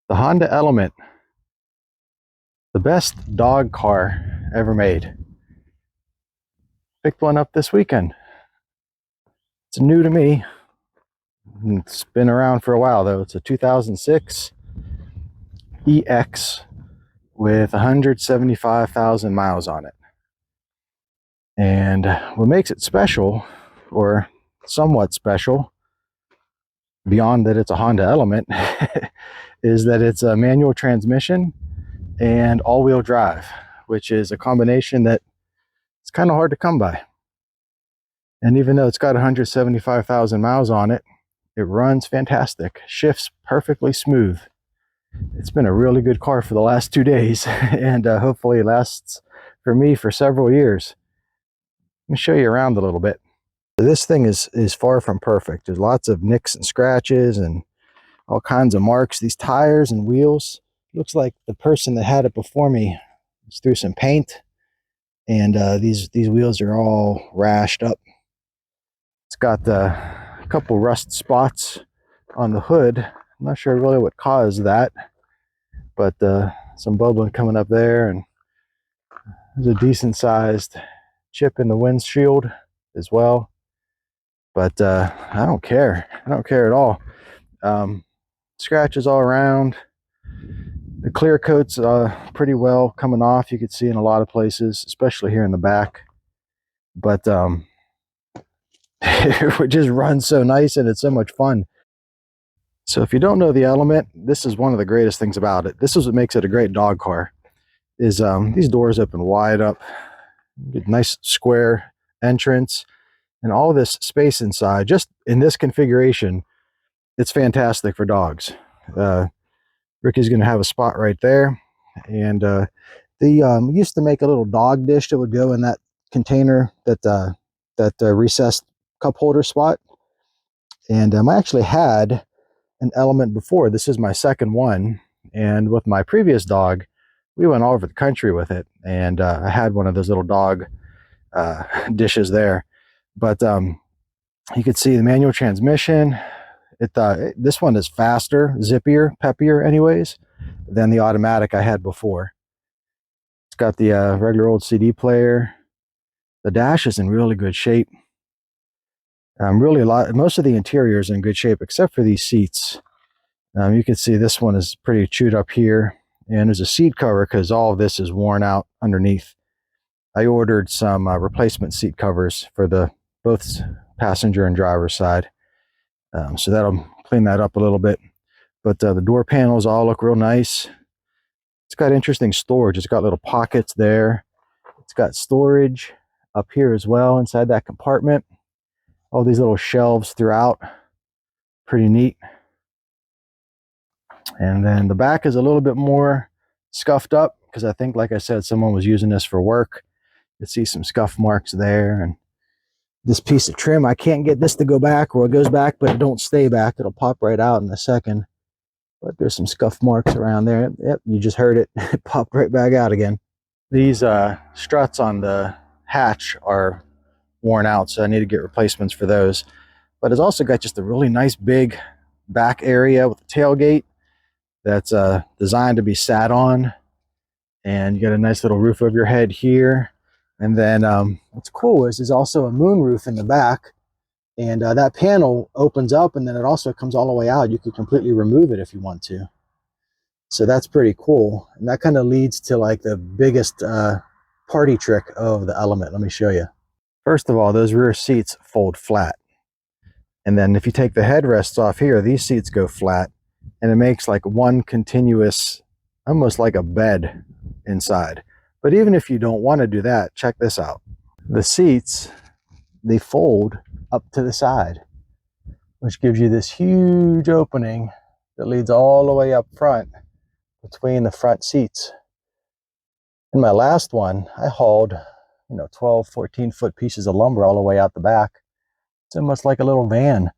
The Honda Element, the best dog car ever made. Picked one up this weekend. It's new to me. It's been around for a while though. It's a 2006 EX with 175,000 miles on it. And what makes it special, or somewhat special, beyond that it's a Honda Element, is that it's a manual transmission and all-wheel drive, which is a combination that it's kind of hard to come by. And even though it's got 175,000 miles on it, it runs fantastic, shifts perfectly smooth. It's been a really good car for the last 2 days, and hopefully it lasts for me for several years. Let me show you around a little bit. This thing is far from perfect. There's lots of nicks and scratches and all kinds of marks. These tires and wheels, looks like the person that had it before me threw some paint, and these wheels are all rashed up. It's got a couple rust spots on the hood. I'm not sure really what caused that, but some bubbling coming up there, and there's a decent sized chip in the windshield as well. But I don't care. I don't care at all. Scratches all around. The clear coat's pretty well coming off. You could see in a lot of places, especially here in the back. But it just runs so nice, and it's so much fun. So if you don't know the Element, this is one of the greatest things about it. This is what makes it a great dog car. Is these doors open wide up, get nice square entrance, and all this space inside. Just in this configuration, it's fantastic for dogs. Ricky's going to have a spot right there, and they used to make a little dog dish that would go in that container, that recessed cup holder spot. And I actually had an Element before. This is my second one, and with my previous dog, we went all over the country with it, and I had one of those little dog dishes there. But you could see the manual transmission. This one is faster, zippier, peppier anyways, than the automatic I had before. It's got the regular old CD player. The dash is in really good shape. Most of the interior is in good shape except for these seats. You can see this one is pretty chewed up here, and there's a seat cover because all of this is worn out underneath. I ordered some replacement seat covers for both passenger and driver side, so that'll clean that up a little bit. But the door panels all look real nice. It's got interesting storage. It's got little pockets there. It's got storage up here as well inside that compartment. All these little shelves throughout. Pretty neat. And then the back is a little bit more scuffed up because I think, like I said, someone was using this for work. You can see some scuff marks there. And this piece of trim, I can't get this to go back, or it goes back, but it don't stay back. It'll pop right out in a second. But there's some scuff marks around there. Yep, you just heard it. It popped right back out again. These struts on the hatch are worn out, so I need to get replacements for those. But it's also got just a really nice big back area with a tailgate that's designed to be sat on, and you got a nice little roof over your head here. And then what's cool is there's also a moonroof in the back, and that panel opens up, and then it also comes all the way out. You could completely remove it if you want to. So that's pretty cool, and that kind of leads to like the biggest party trick of the Element. Let me show you. First of all, those rear seats fold flat. And then if you take the headrests off here, these seats go flat, and it makes like one continuous, almost like a bed inside. But even if you don't want to do that, check this out. The seats, they fold up to the side, which gives you this huge opening that leads all the way up front between the front seats. In my last one, I hauled 12, 14-foot pieces of lumber all the way out the back. It's almost like a little van.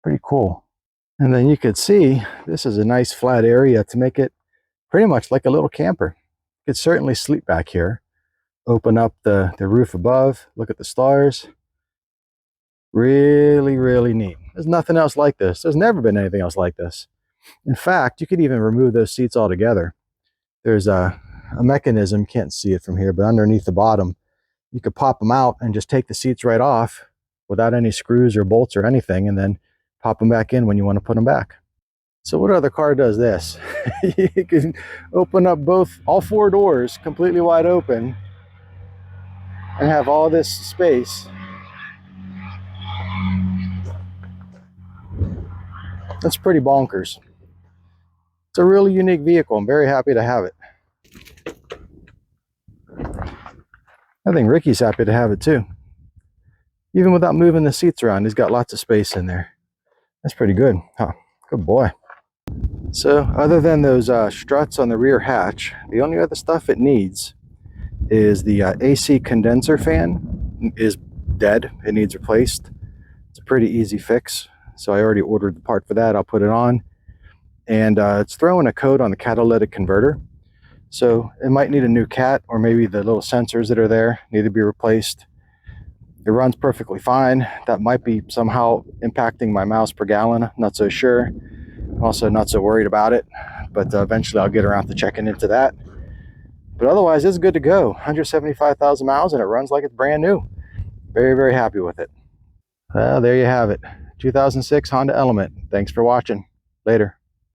Pretty cool. And then you could see this is a nice flat area to make it pretty much like a little camper. You could certainly sleep back here. Open up the roof above, look at the stars. Really, really neat. There's nothing else like this. There's never been anything else like this. In fact, you could even remove those seats altogether. There's a mechanism, can't see it from here, but underneath the bottom, you could pop them out and just take the seats right off without any screws or bolts or anything, and then pop them back in when you want to put them back. So what other car does this? You can open up all four doors completely wide open and have all this space. That's pretty bonkers. It's a really unique vehicle. I'm very happy to have it. I think Ricky's happy to have it too. Even without moving the seats around, he's got lots of space in there. That's pretty good. Huh. Good boy. So other than those struts on the rear hatch, the only other stuff it needs is the AC condenser fan is dead. It needs replaced. It's a pretty easy fix. So I already ordered the part for that. I'll put it on. And it's throwing a code on the catalytic converter. So it might need a new cat, or maybe the little sensors that are there need to be replaced. It runs perfectly fine. That might be somehow impacting my miles per gallon. Not so sure. I'm also not so worried about it, but eventually I'll get around to checking into that. But otherwise, it's good to go. 175,000 miles, and it runs like it's brand new. Very, very happy with it. Well, there you have it. 2006 Honda Element. Thanks for watching. Later.